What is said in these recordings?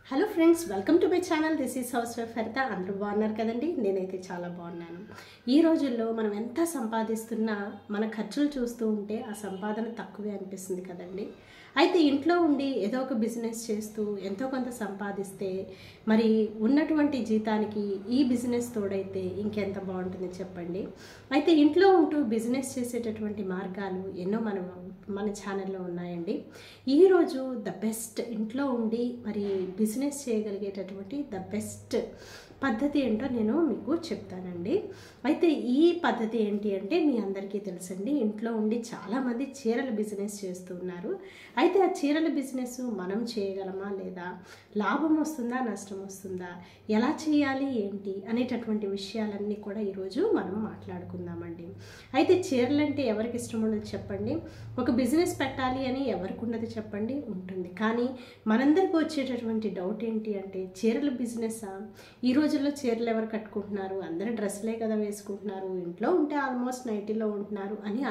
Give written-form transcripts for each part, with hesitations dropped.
Hello friends, welcome to my channel. This is house wife హరిత. అందరూ బాగున్నారు కదండి? నేనైతే చాలా బాగున్నాను. ఈ రోజుల్లో మనం ఎంత సంపాదిస్తున్నా మన ఖర్చులు చూస్తూ ఉంటే ఆ సంపాదన తక్కువే అనిపిస్తుంది కదండి. అయితే ఇంట్లో ఉండి ఏదో ఒక బిజినెస్ చేస్తూ ఎంతో కొంత సంపాదిస్తే మరి ఉన్నటువంటి జీతానికి ఈ బిజినెస్ తోడైతే ఇంకెంత బాగుంటుంది చెప్పండి. అయితే ఇంట్లో ఉంటూ బిజినెస్ చేసేటటువంటి మార్గాలు ఎన్నో మన ఛానల్లో ఉన్నాయండి. ఈరోజు ద బెస్ట్ ఇంట్లో ఉండి మరి బిజినెస్ చేయగలిగేటటువంటి ద బెస్ట్ పద్ధతి ఏంటో నేను మీకు చెప్తానండి. అయితే ఈ పద్ధతి ఏంటి అంటే మీ అందరికీ తెలుసండి, ఇంట్లో ఉండి చాలామంది చీరల బిజినెస్ చేస్తూ ఉన్నారు. అయితే ఆ చీరల బిజినెస్ మనం చేయగలమా లేదా, లాభం వస్తుందా నష్టం వస్తుందా, ఎలా చేయాలి ఏంటి అనేటటువంటి విషయాలన్నీ కూడా ఈరోజు మనం మాట్లాడుకుందామండి. అయితే చీరలు అంటే ఎవరికి ఇష్టం ఉండదు చెప్పండి? ఒక బిజినెస్ పెట్టాలి అని ఎవరికి ఉండదు చెప్పండి? ఉంటుంది. కానీ మనందరికీ వచ్చేటటువంటి డౌట్ ఏంటి అంటే, చీరల బిజినెస్సా? ఈ రోజుల్లో చీరలు ఎవరు కట్టుకుంటున్నారు? అందరూ డ్రెస్లే కదా వేసుకుంటున్నారు, ఇంట్లో ఉంటే ఆల్మోస్ట్ నైటీలో ఉంటున్నారు అని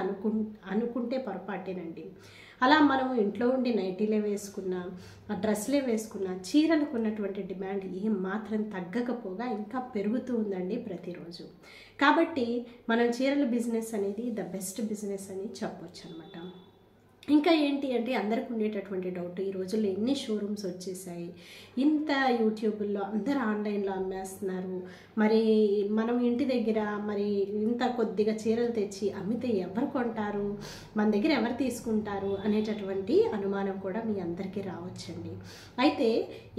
అనుకుంటే పొరపాటేనండి. అలా మనం ఇంట్లో ఉండి నైటీలే వేసుకున్నా, ఆ డ్రెస్లే వేసుకున్నా చీరలకు ఉన్నటువంటి డిమాండ్ ఏం మాత్రం తగ్గకపోగా ఇంకా పెరుగుతూ ఉందండి ప్రతిరోజు. కాబట్టి మనం చీరల బిజినెస్ అనేది ద బెస్ట్ బిజినెస్ అని చెప్పొచ్చు అనమాట. ఇంకా ఏంటి అంటే అందరికి ఉండేటటువంటి డౌట్, ఈ రోజుల్లో ఎన్ని షోరూమ్స్ వచ్చేసాయి, ఇంత యూట్యూబ్లో అందరూ ఆన్లైన్లో అమ్మేస్తున్నారు, మరి మనం ఇంటి దగ్గర మరి ఇంత కొద్దిగా చీరలు తెచ్చి అమ్మితే ఎవరు కొంటారు, మన దగ్గర ఎవరు తీసుకుంటారు అనేటటువంటి అనుమానం కూడా మీ అందరికీ రావచ్చండి. అయితే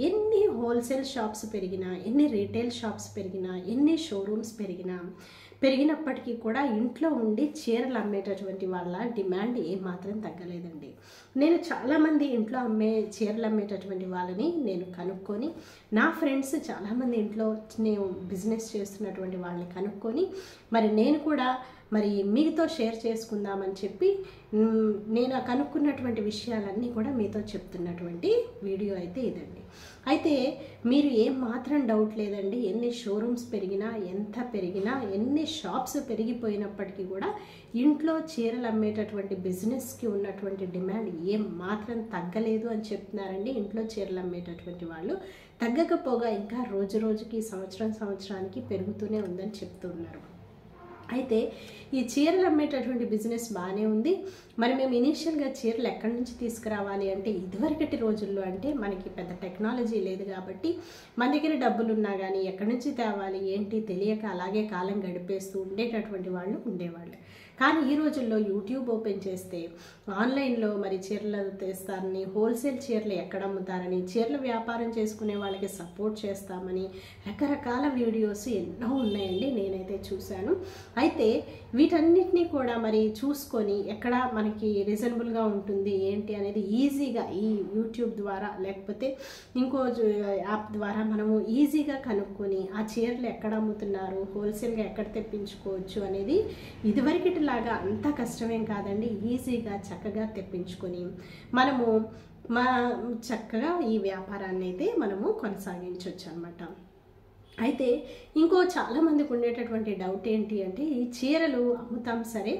ఎన్ని హోల్సేల్ షాప్స్ పెరిగినా, ఎన్ని రీటైల్ షాప్స్ పెరిగినా, ఎన్ని షోరూమ్స్ పెరిగినప్పటికీ కూడా ఇంట్లో ఉండి చీరలు అమ్మేటటువంటి వాళ్ళ డిమాండ్ ఏమాత్రం తగ్గలేదండి. నేను చాలామంది ఇంట్లో చీరలు అమ్మేటటువంటి వాళ్ళని నేను కనుక్కొని, నా ఫ్రెండ్స్ చాలామంది ఇంట్లో నేను బిజినెస్ చేస్తున్నటువంటి వాళ్ళని కనుక్కొని మరి నేను కూడా మరి మీతో షేర్ చేసుకుందామని చెప్పి నేను కనుక్కున్నటువంటి విషయాలన్నీ కూడా మీతో చెప్తున్నటువంటి వీడియో అయితే ఇదండి. అయితే మీరు ఏం మాత్రం డౌట్ లేదండి, ఎన్ని షోరూమ్స్ పెరిగినా, ఎంత పెరిగినా, ఎన్ని షాప్స్ పెరిగిపోయినప్పటికీ కూడా ఇంట్లో చీరలు అమ్మేటటువంటి బిజినెస్కి ఉన్నటువంటి డిమాండ్ ఏం మాత్రం తగ్గలేదు అని చెప్తున్నారండి. ఇంట్లో చీరలు అమ్మేటటువంటి వాళ్ళు తగ్గకపోగా ఇంకా రోజు రోజుకి సంవత్సరానికి పెరుగుతూనే ఉందని చెప్తున్నారు. అయితే ఈ చీరలు అమ్మేటటువంటి బిజినెస్ బాగానే ఉంది. మరి మేము ఇనీషియల్గా చీరలు ఎక్కడి నుంచి తీసుకురావాలి అంటే, ఇదివరకటి రోజుల్లో అంటే మనకి పెద్ద టెక్నాలజీ లేదు కాబట్టి మన దగ్గర డబ్బులు ఉన్నా కానీ ఎక్కడి నుంచి తేవాలి ఏంటి తెలియక అలాగే కాలం గడిపేస్తూ ఉండేటటువంటి వాళ్ళు ఉండేవాళ్ళు. కానీ ఈ రోజుల్లో యూట్యూబ్ ఓపెన్ చేస్తే ఆన్లైన్లో మరి చీరలు తెస్తారని, హోల్సేల్ చీరలు ఎక్కడ అమ్ముతారని, చీరల వ్యాపారం చేసుకునే వాళ్ళకి సపోర్ట్ చేస్తామని రకరకాల వీడియోస్ ఎన్నో ఉన్నాయండి, నేనైతే చూశాను. అయితే వీటన్నిటినీ కూడా మరి చూసుకొని ఎక్కడ మనకి రీజనబుల్గా ఉంటుంది ఏంటి అనేది ఈజీగా ఈ యూట్యూబ్ ద్వారా లేకపోతే ఇంకో యాప్ ద్వారా మనము ఈజీగా కనుక్కొని ఆ చీరలు ఎక్కడ అమ్ముతున్నారు, హోల్సేల్గా ఎక్కడ తెప్పించుకోవచ్చు అనేది ఇదివరకటి లాగా అంత కష్టమేం కాదండి. ఈజీగా చక్కగా తెప్పించుకొని మనము చక్కగా ఈ వ్యాపారాన్ని అయితే మనము కొనసాగించవచ్చు అన్నమాట. అయితే ఇంకో చాలామందికి ఉండేటటువంటి డౌట్ ఏంటి అంటే, ఈ చీరలు అమ్ముతాం సరే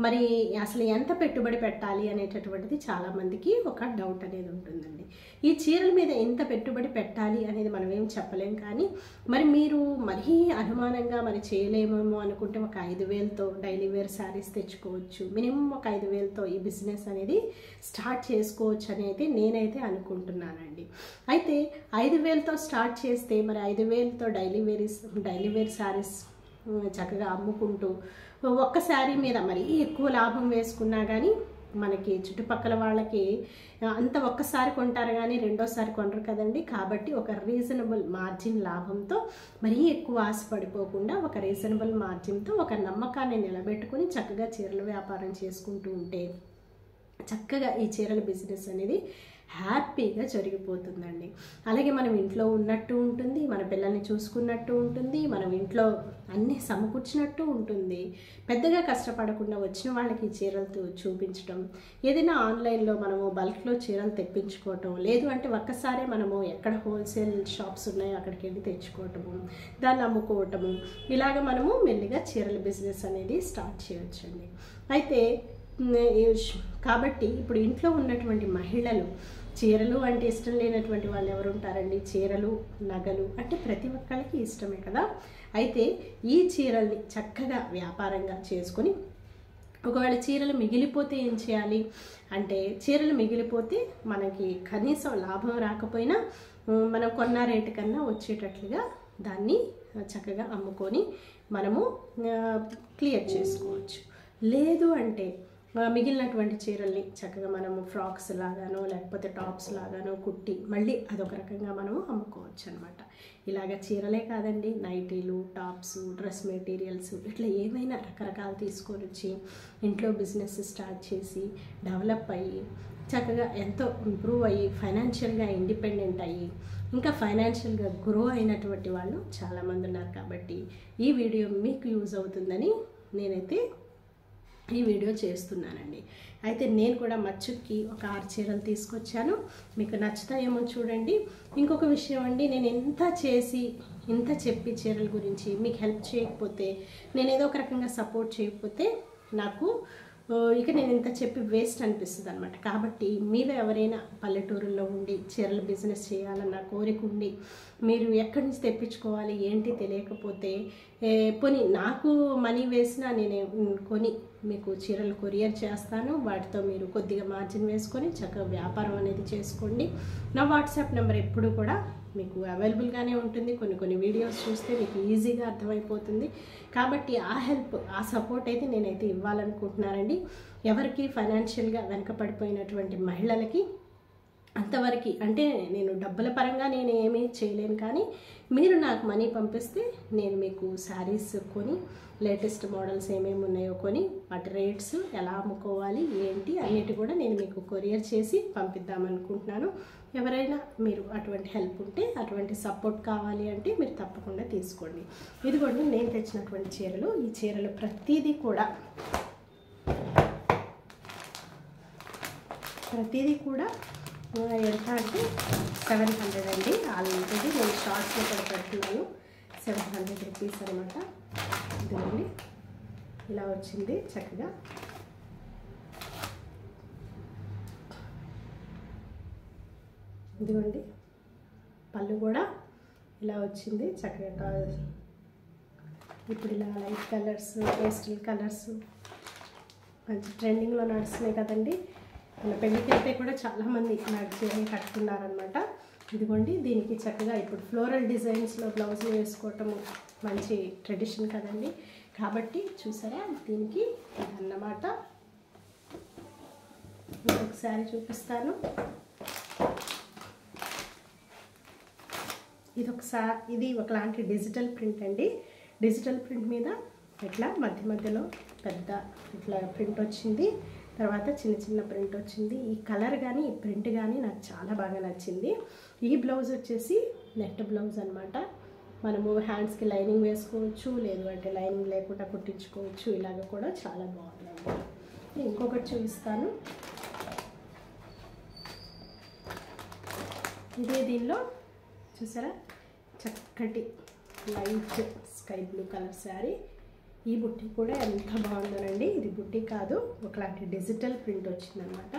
మరి అసలు ఎంత పెట్టుబడి పెట్టాలి అనేటటువంటిది చాలామందికి ఒక డౌట్ అనేది ఉంటుందండి. ఈ చీరల మీద ఎంత పెట్టుబడి పెట్టాలి అనేది మనం ఏం చెప్పలేం. కానీ మరి మీరు మరీ అనుమానంగా మరి చేయలేమేమో అనుకుంటే ఒక 5,000తో డైలీ వేర్ శారీస్ తెచ్చుకోవచ్చు. మినిమం ఒక 5,000తో ఈ బిజినెస్ అనేది స్టార్ట్ చేసుకోవచ్చు అని అయితే నేనైతే అనుకుంటున్నానండి. అయితే 5,000తో స్టార్ట్ చేస్తే మరి 5,000తో డైలీ వేర్ శారీస్ చక్కగా అమ్ముకుంటూ ఒక్క శారీ మీద మరీ ఎక్కువ లాభం వేసుకున్నా కానీ మనకి చుట్టుపక్కల వాళ్ళకి అంత ఒక్కసారి కొంటారు కానీ రెండోసారి కొనరు కదండి. కాబట్టి ఒక రీజనబుల్ మార్జిన్ లాభంతో మరీ ఎక్కువ ఆశపడిపోకుండా ఒక రీజనబుల్ మార్జిన్తో ఒక నమ్మకాన్ని నిలబెట్టుకుని చక్కగా చీరల వ్యాపారం చేసుకుంటూ ఉంటే చక్కగా ఈ చీరల బిజినెస్ అనేది హ్యాపీగా జరిగిపోతుందండి. అలాగే మనం ఇంట్లో ఉన్నట్టు ఉంటుంది, మన పిల్లల్ని చూసుకున్నట్టు ఉంటుంది, మనం ఇంట్లో అన్నీ సమకూర్చినట్టు ఉంటుంది. పెద్దగా కష్టపడకుండా వచ్చిన వాళ్ళకి చీరలు చూపించడం, ఏదైనా ఆన్లైన్లో మనము బల్క్లో చీరలు తెప్పించుకోవటం, లేదు అంటే ఒక్కసారే మనము ఎక్కడ హోల్సేల్ షాప్స్ ఉన్నాయో అక్కడికి వెళ్ళి తెచ్చుకోవటము, దాన్ని అమ్ముకోవటము, ఇలాగ మనము మెల్లిగా చీరల బిజినెస్ అనేది స్టార్ట్ చేయొచ్చండి. అయితే కాబట్టి ఇప్పుడు ఇంట్లో ఉన్నటువంటి మహిళలు చీరలు అంటే ఇష్టం లేనటువంటి వాళ్ళు ఎవరు ఉంటారండి? చీరలు, నగలు అంటే ప్రతి ఒక్కరికి ఇష్టమే కదా. అయితే ఈ చీరల్ని చక్కగా వ్యాపారంగా చేసుకొని, ఒకవేళ చీరలు మిగిలిపోతే ఏం చేయాలి అంటే, చీరలు మిగిలిపోతే మనకి కనీసం లాభం రాకపోయినా మనం కొన్న రేటు కన్నా వచ్చేటట్లుగా దాన్ని చక్కగా అమ్ముకొని మనము క్లియర్ చేసుకోవచ్చు. లేదు అంటే మిగిలినటువంటి చీరల్ని చక్కగా మనము ఫ్రాక్స్ లాగానో లేకపోతే టాప్స్ లాగానో కుట్టి మళ్ళీ అదొక రకంగా మనము అమ్ముకోవచ్చు అనమాట. ఇలాగ చీరలే కాదండి, నైటీలు, టాప్స్, డ్రెస్ మెటీరియల్స్ ఇట్లా ఏమైనా రకరకాలు తీసుకొని వచ్చి ఇంట్లో బిజినెస్ స్టార్ట్ చేసి డెవలప్ అయ్యి చక్కగా ఎంతో ఇంప్రూవ్ అయ్యి ఫైనాన్షియల్గా ఇండిపెండెంట్ అయ్యి ఇంకా ఫైనాన్షియల్గా గ్రో అయినటువంటి వాళ్ళు చాలామంది ఉన్నారు. కాబట్టి ఈ వీడియో మీకు యూజ్ అవుతుందని నేనైతే ఈ వీడియో చేస్తున్నానండి. అయితే నేను కూడా మచ్చుకి ఒక 6 చీరలు తీసుకొచ్చాను, మీకు నచ్చుతాయేమో చూడండి. ఇంకొక విషయం అండి, నేను ఎంత చేసి ఇంత చెప్పి చీరల గురించి మీకు హెల్ప్ చేయకపోతే, నేను ఏదో ఒక రకంగా సపోర్ట్ చేయకపోతే నాకు ఇక నేను ఇంత చెప్పి వేస్ట్ అనిపిస్తుంది అనమాట. కాబట్టి మీరు ఎవరైనా పల్లెటూరుల్లో ఉండి చీరల బిజినెస్ చేయాలన్న కోరిక ఉండి మీరు ఎక్కడి నుంచి తెప్పించుకోవాలి ఏంటి తెలియకపోతే, పోనీ నాకు మనీ వేసినా నేను కొని మీకు చీరలు కొరియర్ చేస్తాను. వాటితో మీరు కొద్దిగా మార్జిన్ వేసుకొని చక్కగా వ్యాపారం అనేది చేసుకోండి. నా వాట్సాప్ నెంబర్ ఎప్పుడు కూడా మీకు అవైలబుల్గానే ఉంటుంది. కొన్ని వీడియోస్ చూస్తే మీకు ఈజీగా అర్థమైపోతుంది. కాబట్టి ఆ హెల్ప్, ఆ సపోర్ట్ అయితే నేనైతే ఇవ్వాలనుకుంటున్నానండి. ఎవరికి ఫైనాన్షియల్గా వెనకపడిపోయినటువంటి మహిళలకి అంతవరకు అంటే నేను డబ్బుల పరంగా నేను ఏమీ చేయలేను, కానీ మీరు నాకు మనీ పంపిస్తే నేను మీకు శారీస్ కొని లేటెస్ట్ మోడల్స్ ఏమేమి ఉన్నాయో కొని వాటి రేట్స్ ఎలా అమ్ముకోవాలి ఏంటి అన్నిటి కూడా నేను మీకు కొరియర్ చేసి పంపిద్దామనుకుంటున్నాను. ఎవరైనా మీరు అటువంటి హెల్ప్ ఉంటే, అటువంటి సపోర్ట్ కావాలి అంటే మీరు తప్పకుండా తీసుకోండి. ఇదిగోండి నేను తెచ్చినటువంటి చీరలు. ఈ చీరలు ప్రతిదీ కూడా ఎంత అంటే 700 అండి. ఆల్రెడీ నేను షార్ట్స్లో కూడా పెడుతున్నాను. 700 రూపీస్ అనమాట. ఇదిగోండి ఇలా వచ్చింది చక్కగా. ఇదిగోండి పళ్ళు కూడా ఇలా వచ్చింది చక్కగా. ఇప్పుడు ఇలా లైట్ కలర్స్, పేస్టల్ కలర్స్ మంచి ట్రెండింగ్లో నడుస్తున్నాయి కదండి. మన పెళ్ళికి వెళ్తే కూడా చాలామంది నాకు చీరలు కట్టుకున్నారనమాట. ఇదిగోండి దీనికి చక్కగా ఇప్పుడు ఫ్లోరల్ డిజైన్స్లో బ్లౌజులు వేసుకోవటము మంచి ట్రెడిషన్ కదండి. కాబట్టి చూసారా, దీనికి ఇదన్నమాట. ఒకసారి చూపిస్తాను. ఇది ఒకలాంటి డిజిటల్ ప్రింట్ అండి. డిజిటల్ ప్రింట్ మీద ఇట్లా మధ్యలో పెద్ద ఇట్లా ప్రింట్ వచ్చింది, తర్వాత చిన్న ప్రింట్ వచ్చింది. ఈ కలర్ కానీ ఈ ప్రింట్ కానీ నాకు చాలా బాగా నచ్చింది. ఈ బ్లౌజ్ వచ్చేసి నెట్ బ్లౌజ్ అనమాట. మనము హ్యాండ్స్కి లైనింగ్ వేసుకోవచ్చు, లేదు అంటే లైనింగ్ లేకుండా కుట్టించుకోవచ్చు. ఇలాగ కూడా చాలా బాగుంది. ఇంకొకటి చూపిస్తాను. ఇదే దీనిలో చూసారా చక్కటి light sky blue colour sari. ఈ బుట్టి కూడా ఎంత బాగుందోనండి. ఇది బుట్టి కాదు, ఒకలాంటి డిజిటల్ ప్రింట్ వచ్చిందనమాట.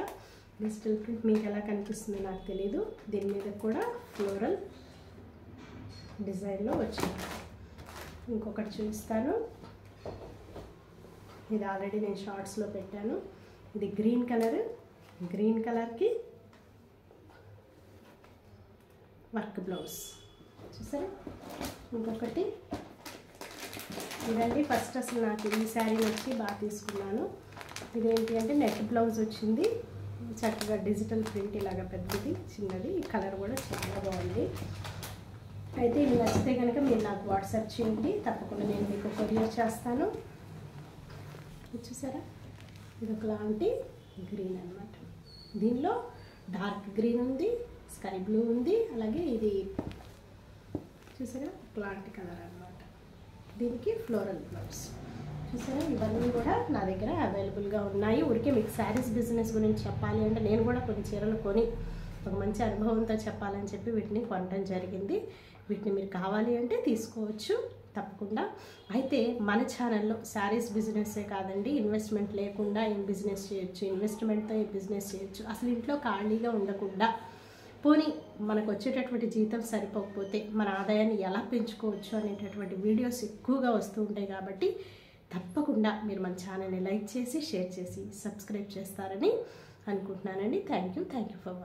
డిజిటల్ ప్రింట్ మీకు ఎలా కనిపిస్తుందో నాకు తెలీదు. దీని మీద కూడా ఫ్లోరల్ డిజైన్లో వచ్చింది. ఇంకొకటి చూపిస్తాను. ఇది ఆల్రెడీ నేను షార్ట్స్లో పెట్టాను. ఇది గ్రీన్ కలర్కి వర్క్ బ్లౌజ్ చూసారా. ఇంకొకటి ఇదండి. ఫస్ట్ అసలు నాకు ఈ శారీ వచ్చి బాగా తీసుకున్నాను. ఇదేంటి అంటే నెట్ బ్లౌజ్ వచ్చింది, చక్కగా డిజిటల్ ప్రింట్ ఇలాగ పెద్దది చిన్నది. ఈ కలర్ కూడా చాలా బాగుంది. అయితే ఇది నచ్చితే కనుక మీరు నాకు వాట్సాప్ చేయండి, తప్పకుండా నేను మీకు కొరియర్ చేస్తాను. చూసారా, ఇది ఒకలాంటి గ్రీన్ అనమాట. దీనిలో డార్క్ గ్రీన్ ఉంది, స్కై బ్లూ ఉంది, అలాగే ఇది చూసారా ఒకలాంటి కలర్ అనమాట. దీనికి ఫ్లోరల్ బ్లౌజ్ చూసారా. ఇవన్నీ కూడా నా దగ్గర అవైలబుల్గా ఉన్నాయి. ఊరికే మీకు శారీస్ బిజినెస్ గురించి చెప్పాలి అంటే నేను కూడా కొన్ని చీరలు కొని ఒక మంచి అనుభవంతో చెప్పాలని చెప్పి వీటిని కొనడం జరిగింది. వీటిని మీరు కావాలి అంటే తీసుకోవచ్చు తప్పకుండా. అయితే మన ఛానల్లో శారీస్ బిజినెస్సే కాదండి, ఇన్వెస్ట్మెంట్ లేకుండా ఏం బిజినెస్ చేయొచ్చు, ఇన్వెస్ట్మెంట్తో ఏం బిజినెస్ చేయొచ్చు, అసలు ఇంట్లో ఖాళీగా ఉండకుండా పోనీ మనకు వచ్చేటటువంటి జీతం సరిపోకపోతే మన ఆదాయాన్ని ఎలా పెంచుకోవచ్చు అనేటటువంటి వీడియోస్ ఎక్కువగా వస్తూ ఉంటాయి. కాబట్టి తప్పకుండా మీరు మన ఛానల్ని లైక్ చేసి, షేర్ చేసి, సబ్స్క్రైబ్ చేస్తారని అనుకుంటున్నానండి. Thank you for watching.